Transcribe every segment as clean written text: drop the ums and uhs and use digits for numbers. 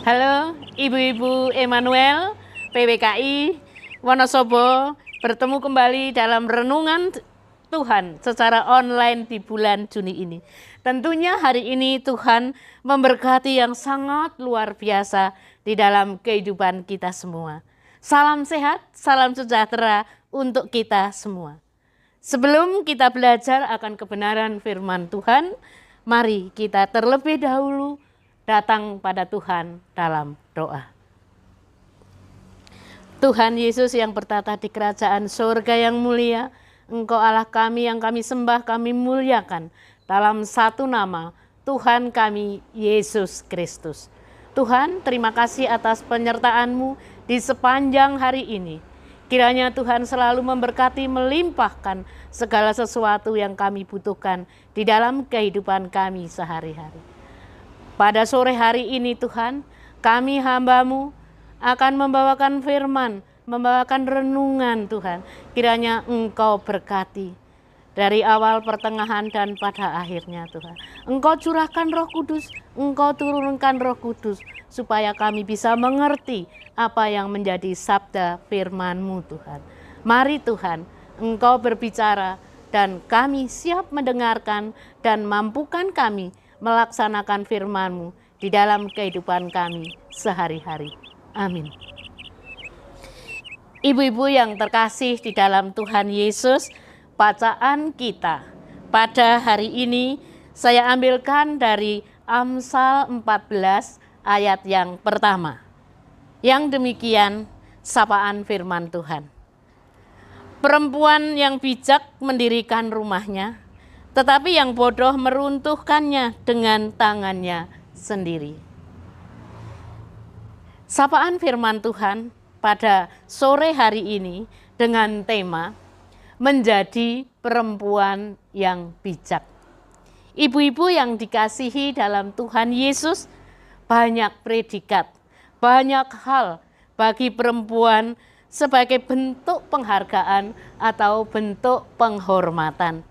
Halo, Ibu-ibu Emmanuel, PWKI, Wonosobo, bertemu kembali dalam renungan Tuhan secara online di bulan Juni ini. Tentunya hari ini Tuhan memberkati yang sangat luar biasa di dalam kehidupan kita semua. Salam sehat, salam sejahtera untuk kita semua. Sebelum kita belajar akan kebenaran firman Tuhan, mari kita terlebih dahulu datang pada Tuhan dalam doa. Tuhan Yesus yang bertata di kerajaan surga yang mulia, Engkau Allah kami yang kami sembah, kami muliakan dalam satu nama, Tuhan kami Yesus Kristus. Tuhan, terima kasih atas penyertaan-Mu di sepanjang hari ini. Kiranya Tuhan selalu memberkati, melimpahkan segala sesuatu yang kami butuhkan di dalam kehidupan kami sehari-hari. Pada sore hari ini Tuhan, kami hamba-Mu akan membawakan firman, membawakan renungan Tuhan. Kiranya Engkau berkati dari awal, pertengahan, dan pada akhirnya Tuhan. Engkau curahkan Roh Kudus, Engkau turunkan Roh Kudus, supaya kami bisa mengerti apa yang menjadi sabda firman-Mu Tuhan. Mari Tuhan, Engkau berbicara dan kami siap mendengarkan dan mampukan kami melaksanakan firman-Mu di dalam kehidupan kami sehari-hari. Amin. Ibu-ibu yang terkasih di dalam Tuhan Yesus, bacaan kita pada hari ini saya ambilkan dari Amsal 14 ayat yang pertama. Yang demikian sapaan firman Tuhan. Perempuan yang bijak mendirikan rumahnya, tetapi yang bodoh meruntuhkannya dengan tangannya sendiri. Sapaan firman Tuhan pada sore hari ini dengan tema menjadi perempuan yang bijak. Ibu-ibu yang dikasihi dalam Tuhan Yesus, banyak predikat, banyak hal bagi perempuan sebagai bentuk penghargaan atau bentuk penghormatan.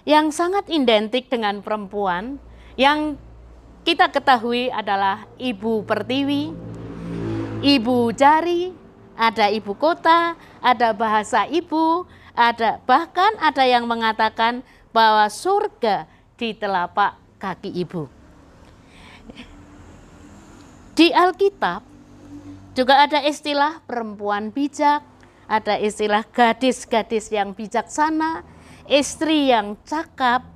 Yang sangat identik dengan perempuan yang kita ketahui adalah ibu pertiwi, ibu jari, ada ibu kota, ada bahasa ibu, bahkan ada yang mengatakan bahwa surga di telapak kaki ibu. Di Alkitab juga ada istilah perempuan bijak, ada istilah gadis-gadis yang bijaksana, istri yang cakap.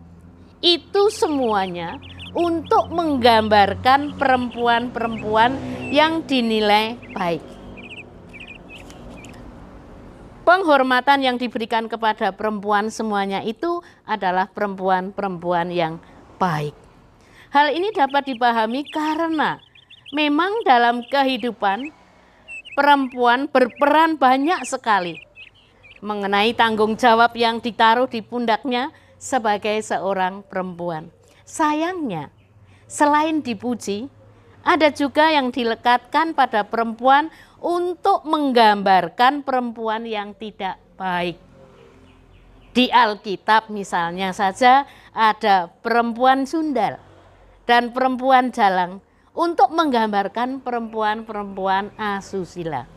Itu semuanya untuk menggambarkan perempuan-perempuan yang dinilai baik. Penghormatan yang diberikan kepada perempuan semuanya itu adalah perempuan-perempuan yang baik. Hal ini dapat dipahami karena memang dalam kehidupan perempuan berperan banyak sekali mengenai tanggung jawab yang ditaruh di pundaknya sebagai seorang perempuan. Sayangnya, selain dipuji, ada juga yang dilekatkan pada perempuan untuk menggambarkan perempuan yang tidak baik. Di Alkitab misalnya saja ada perempuan sundal dan perempuan jalang untuk menggambarkan perempuan-perempuan asusila.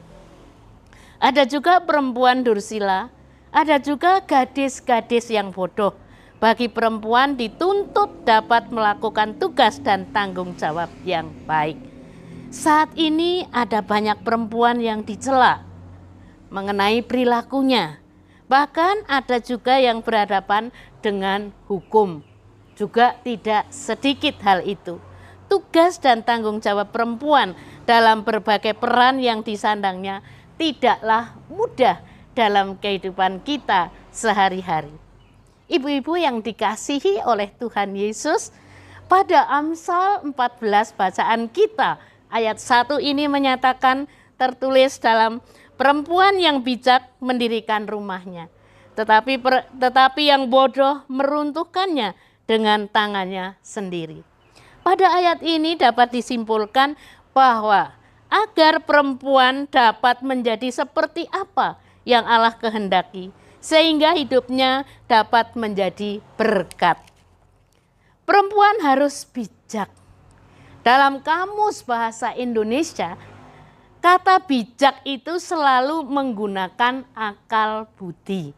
Ada juga perempuan dursila, ada juga gadis-gadis yang bodoh. Bagi perempuan dituntut dapat melakukan tugas dan tanggung jawab yang baik. Saat ini ada banyak perempuan yang dicela mengenai perilakunya. Bahkan ada juga yang berhadapan dengan hukum. Juga tidak sedikit hal itu. Tugas dan tanggung jawab perempuan dalam berbagai peran yang disandangnya tidaklah mudah dalam kehidupan kita sehari-hari. Ibu-ibu yang dikasihi oleh Tuhan Yesus, pada Amsal 14 bacaan kita, ayat 1 ini menyatakan tertulis dalam perempuan yang bijak mendirikan rumahnya. Tetapi yang bodoh meruntuhkannya dengan tangannya sendiri. Pada ayat ini dapat disimpulkan bahwa agar perempuan dapat menjadi seperti apa yang Allah kehendaki, sehingga hidupnya dapat menjadi berkat. Perempuan harus bijak. Dalam kamus bahasa Indonesia, kata bijak itu selalu menggunakan akal budi.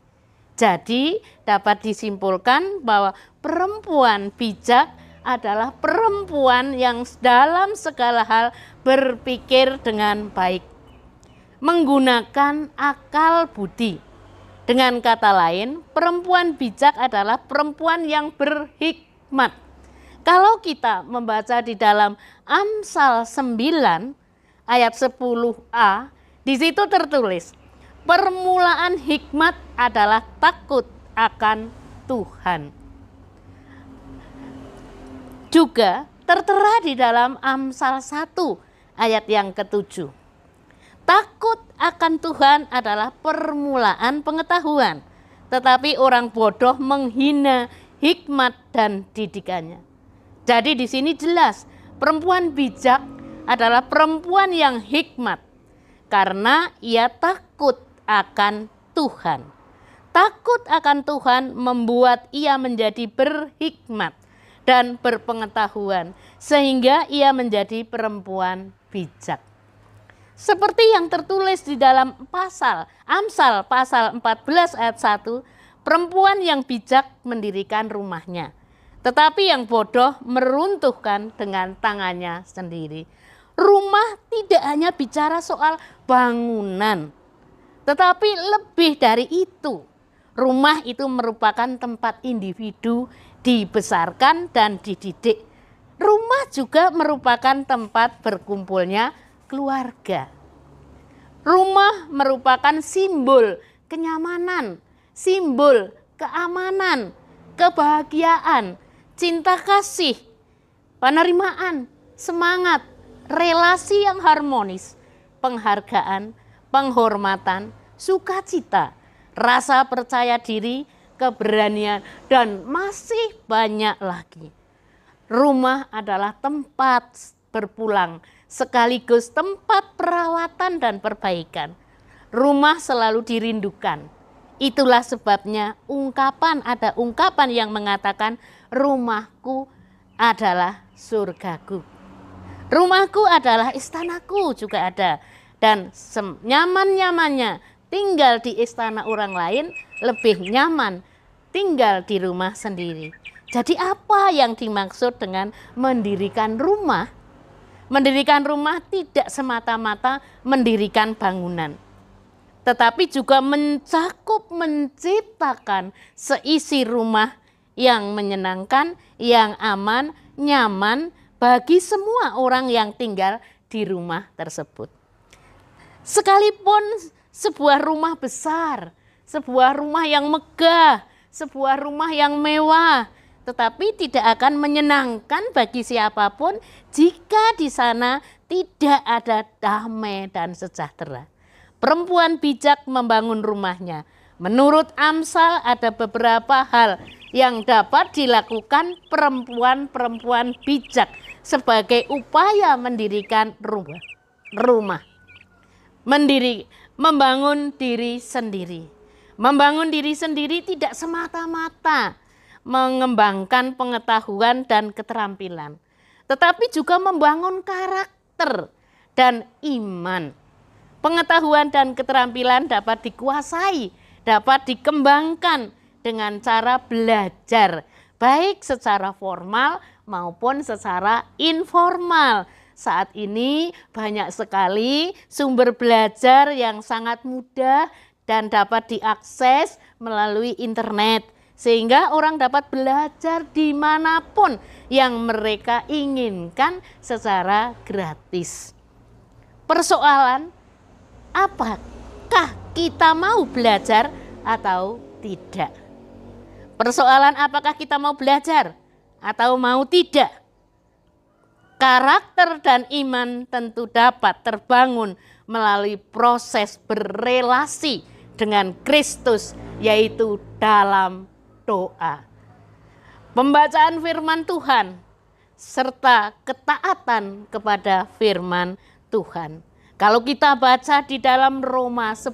Jadi dapat disimpulkan bahwa perempuan bijak adalah perempuan yang dalam segala hal berpikir dengan baik, menggunakan akal budi. Dengan kata lain, perempuan bijak adalah perempuan yang berhikmat. Kalau kita membaca di dalam Amsal 9 ayat 10a, di situ tertulis, permulaan hikmat adalah takut akan Tuhan. Juga tertera di dalam Amsal 1 ayat yang ke-7. Takut akan Tuhan adalah permulaan pengetahuan, tetapi orang bodoh menghina hikmat dan didikannya. Jadi di sini jelas, perempuan bijak adalah perempuan yang hikmat karena ia takut akan Tuhan. Takut akan Tuhan membuat ia menjadi berhikmat dan berpengetahuan sehingga ia menjadi perempuan bijak. Seperti yang tertulis di dalam Amsal pasal 14 ayat 1, perempuan yang bijak mendirikan rumahnya, tetapi yang bodoh meruntuhkan dengan tangannya sendiri. Rumah tidak hanya bicara soal bangunan, tetapi lebih dari itu. Rumah itu merupakan tempat individu dibesarkan dan dididik. Rumah juga merupakan tempat berkumpulnya keluarga. Rumah merupakan simbol kenyamanan, simbol keamanan, kebahagiaan, cinta kasih, penerimaan, semangat, relasi yang harmonis, penghargaan, penghormatan, sukacita, rasa percaya diri, keberanian, dan masih banyak lagi. Rumah adalah tempat berpulang, sekaligus tempat perawatan dan perbaikan. Rumah selalu dirindukan. Itulah sebabnya ada ungkapan yang mengatakan rumahku adalah surgaku. Rumahku adalah istanaku juga ada. Dan nyaman-nyamannya tinggal di istana orang lain lebih nyaman tinggal di rumah sendiri. Jadi apa yang dimaksud dengan mendirikan rumah? Mendirikan rumah tidak semata-mata mendirikan bangunan, tetapi juga mencakup menciptakan seisi rumah yang menyenangkan, yang aman, nyaman bagi semua orang yang tinggal di rumah tersebut. Sekalipun sebuah rumah besar, sebuah rumah yang megah, sebuah rumah yang mewah, tetapi tidak akan menyenangkan bagi siapapun jika di sana tidak ada damai dan sejahtera. Perempuan bijak membangun rumahnya. Menurut Amsal ada beberapa hal yang dapat dilakukan perempuan-perempuan bijak sebagai upaya mendirikan rumah. Membangun diri sendiri. Membangun diri sendiri tidak semata-mata mengembangkan pengetahuan dan keterampilan, tetapi juga membangun karakter dan iman. Pengetahuan dan keterampilan dapat dikuasai, dapat dikembangkan dengan cara belajar, baik secara formal maupun secara informal. Saat ini banyak sekali sumber belajar yang sangat mudah dan dapat diakses melalui internet, sehingga orang dapat belajar dimanapun yang mereka inginkan secara gratis. Persoalan, apakah kita mau belajar atau tidak? Persoalan apakah kita mau belajar atau mau tidak? Karakter dan iman tentu dapat terbangun melalui proses berelasi dengan Kristus, yaitu dalam doa, pembacaan firman Tuhan, serta ketaatan kepada firman Tuhan. Kalau kita baca di dalam Roma 10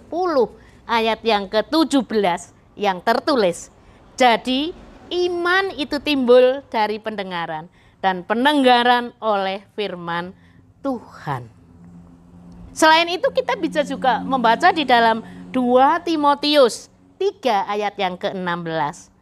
ayat yang ke-17 yang tertulis, jadi iman itu timbul dari pendengaran dan penenggaran oleh firman Tuhan. Selain itu kita bisa juga membaca di dalam 2 Timotius 3 ayat yang ke-16.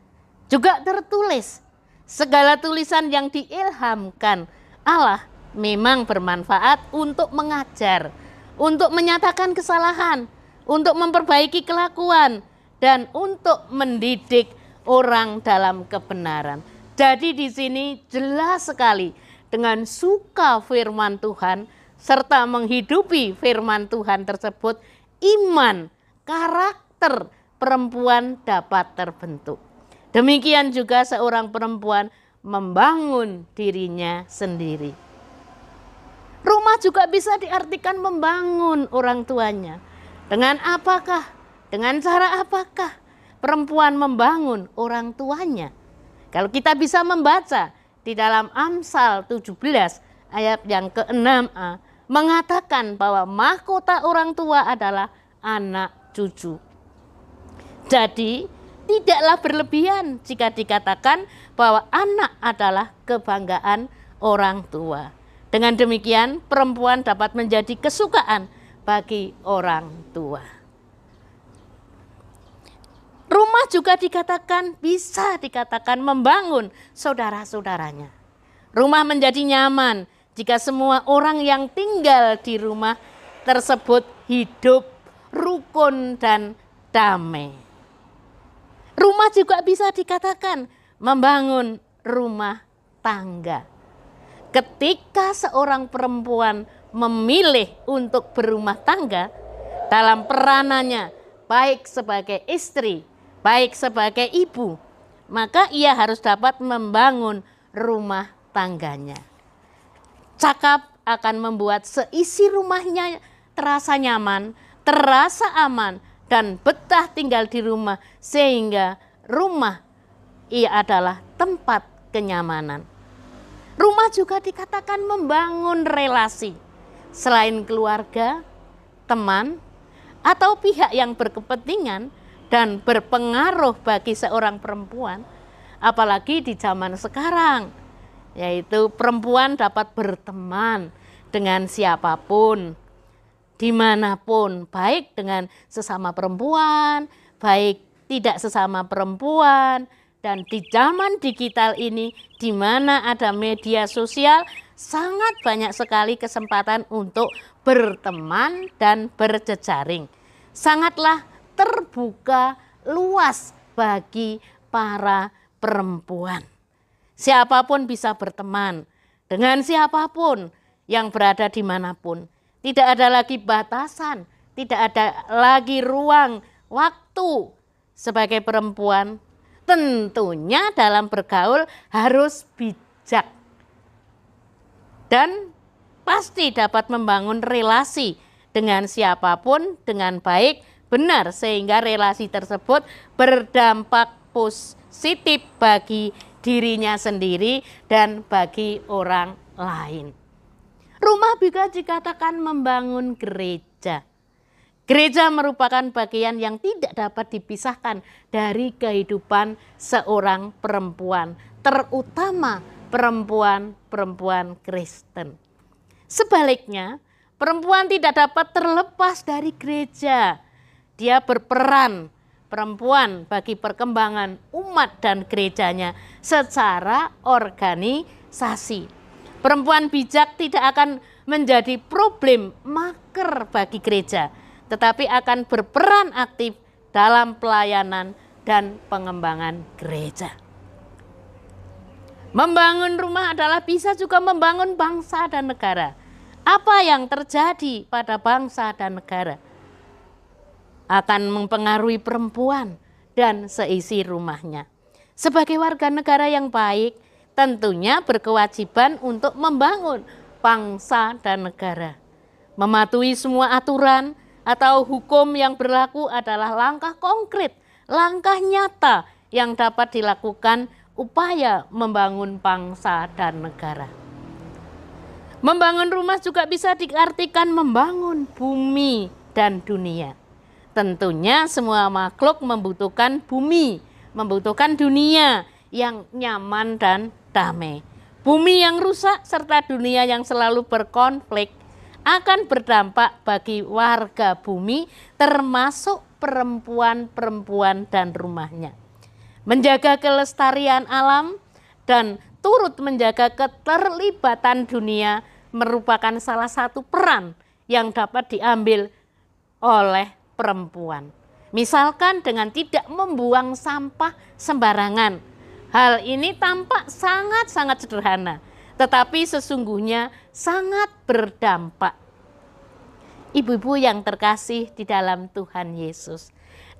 Juga tertulis, segala tulisan yang diilhamkan Allah memang bermanfaat untuk mengajar, untuk menyatakan kesalahan, untuk memperbaiki kelakuan, dan untuk mendidik orang dalam kebenaran. Jadi di sini jelas sekali dengan suka firman Tuhan serta menghidupi firman Tuhan tersebut, iman, karakter perempuan dapat terbentuk. Demikian juga seorang perempuan membangun dirinya sendiri. Rumah juga bisa diartikan membangun orang tuanya. Dengan apakah? Dengan cara apakah perempuan membangun orang tuanya? Kalau kita bisa membaca di dalam Amsal 17 ayat yang ke-6a mengatakan bahwa mahkota orang tua adalah anak cucu. Jadi tidaklah berlebihan jika dikatakan bahwa anak adalah kebanggaan orang tua. Dengan demikian perempuan dapat menjadi kesukaan bagi orang tua. Rumah juga bisa dikatakan membangun saudara-saudaranya. Rumah menjadi nyaman jika semua orang yang tinggal di rumah tersebut hidup rukun dan damai. Rumah juga bisa dikatakan membangun rumah tangga. Ketika seorang perempuan memilih untuk berumah tangga dalam peranannya, baik sebagai istri, baik sebagai ibu, maka ia harus dapat membangun rumah tangganya. Cakap akan membuat seisi rumahnya terasa nyaman, terasa aman, dan betah tinggal di rumah, sehingga rumah ia adalah tempat kenyamanan. Rumah juga dikatakan membangun relasi. Selain keluarga, teman, atau pihak yang berkepentingan dan berpengaruh bagi seorang perempuan, apalagi di zaman sekarang, yaitu perempuan dapat berteman dengan siapapun, dimanapun, baik dengan sesama perempuan, baik tidak sesama perempuan. Dan di zaman digital ini, di mana ada media sosial, sangat banyak sekali kesempatan untuk berteman dan berjejaring. Sangatlah terbuka luas bagi para perempuan. Siapapun bisa berteman dengan siapapun yang berada dimanapun. Tidak ada lagi batasan, tidak ada lagi ruang, waktu. Sebagai perempuan, tentunya dalam bergaul harus bijak. Dan pasti dapat membangun relasi dengan siapapun dengan baik, benar, sehingga relasi tersebut berdampak positif bagi dirinya sendiri dan bagi orang lain. Rumah juga dikatakan membangun gereja. Gereja merupakan bagian yang tidak dapat dipisahkan dari kehidupan seorang perempuan, terutama perempuan-perempuan Kristen. Sebaliknya, perempuan tidak dapat terlepas dari gereja. Dia berperan perempuan bagi perkembangan umat dan gerejanya secara organisasi. Perempuan bijak tidak akan menjadi problem maker bagi gereja, tetapi akan berperan aktif dalam pelayanan dan pengembangan gereja. Membangun rumah adalah bisa juga membangun bangsa dan negara. Apa yang terjadi pada bangsa dan negara akan mempengaruhi perempuan dan seisi rumahnya. Sebagai warga negara yang baik, tentunya berkewajiban untuk membangun bangsa dan negara. Mematuhi semua aturan atau hukum yang berlaku adalah langkah konkret, langkah nyata yang dapat dilakukan upaya membangun bangsa dan negara. Membangun rumah juga bisa diartikan membangun bumi dan dunia. Tentunya semua makhluk membutuhkan bumi, membutuhkan dunia yang nyaman dan damai. Bumi yang rusak serta dunia yang selalu berkonflik akan berdampak bagi warga bumi, termasuk perempuan-perempuan dan rumahnya. Menjaga kelestarian alam dan turut menjaga keterlibatan dunia merupakan salah satu peran yang dapat diambil oleh perempuan. Misalkan dengan tidak membuang sampah sembarangan. Hal ini tampak sangat-sangat sederhana, tetapi sesungguhnya sangat berdampak. Ibu-ibu yang terkasih di dalam Tuhan Yesus,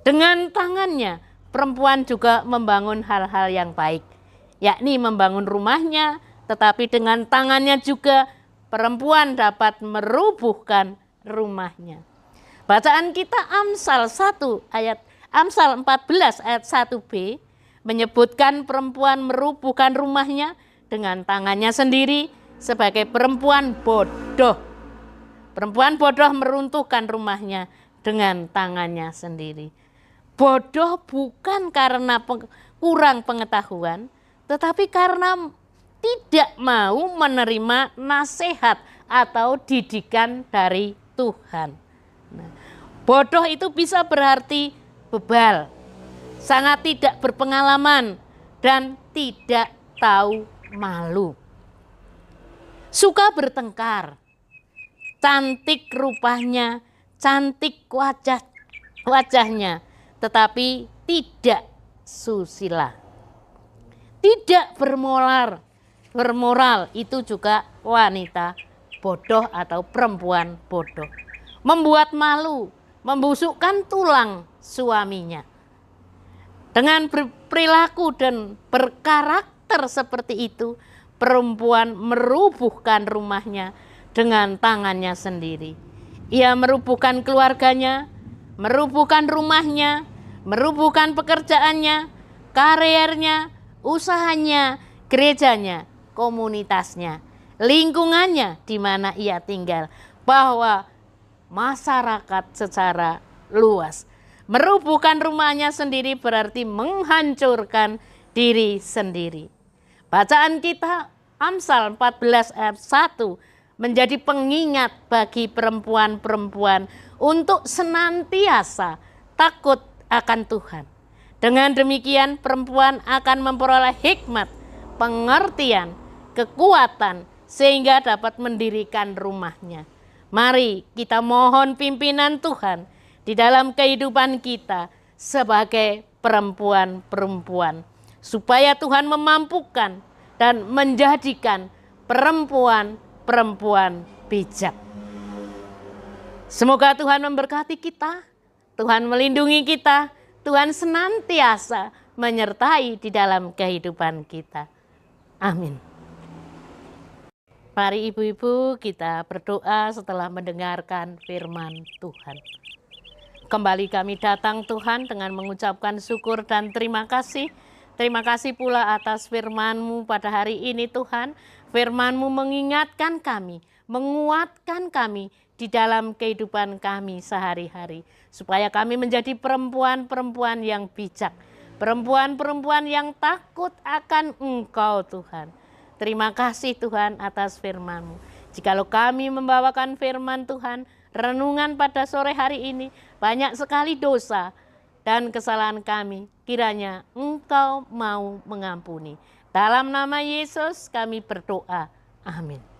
dengan tangannya perempuan juga membangun hal-hal yang baik, yakni membangun rumahnya, tetapi dengan tangannya juga perempuan dapat merubuhkan rumahnya. Bacaan kita Amsal 14 ayat 1b menyebutkan perempuan merubuhkan rumahnya dengan tangannya sendiri sebagai perempuan bodoh. Perempuan bodoh meruntuhkan rumahnya dengan tangannya sendiri. Bodoh bukan karena kurang pengetahuan, tetapi karena tidak mau menerima nasihat atau didikan dari Tuhan. Nah, bodoh itu bisa berarti bebal, sangat tidak berpengalaman, dan tidak tahu malu. Suka bertengkar, cantik rupanya, cantik wajahnya, tetapi tidak susila. Tidak bermoral itu juga wanita bodoh atau perempuan bodoh. Membuat malu, membusukkan tulang suaminya. Dengan berperilaku dan berkarakter seperti itu, perempuan merubuhkan rumahnya dengan tangannya sendiri. Ia merubuhkan keluarganya, merubuhkan rumahnya, merubuhkan pekerjaannya, karirnya, usahanya, gerejanya, komunitasnya, lingkungannya di mana ia tinggal, bahwa masyarakat secara luas. Merubuhkan rumahnya sendiri berarti menghancurkan diri sendiri. Bacaan kita Amsal 14 ayat 1 menjadi pengingat bagi perempuan-perempuan untuk senantiasa takut akan Tuhan. Dengan demikian perempuan akan memperoleh hikmat, pengertian, kekuatan sehingga dapat mendirikan rumahnya. Mari kita mohon pimpinan Tuhan di dalam kehidupan kita sebagai perempuan-perempuan, supaya Tuhan memampukan dan menjadikan perempuan-perempuan bijak. Semoga Tuhan memberkati kita, Tuhan melindungi kita, Tuhan senantiasa menyertai di dalam kehidupan kita. Amin. Mari ibu-ibu kita berdoa setelah mendengarkan firman Tuhan. Kembali kami datang Tuhan dengan mengucapkan syukur dan terima kasih. Terima kasih pula atas firman-Mu pada hari ini Tuhan. Firman-Mu mengingatkan kami, menguatkan kami di dalam kehidupan kami sehari-hari. Supaya kami menjadi perempuan-perempuan yang bijak. Perempuan-perempuan yang takut akan Engkau Tuhan. Terima kasih Tuhan atas firman-Mu. Jikalau kami membawakan firman Tuhan, renungan pada sore hari ini, banyak sekali dosa dan kesalahan kami, kiranya Engkau mau mengampuni. Dalam nama Yesus kami berdoa. Amin.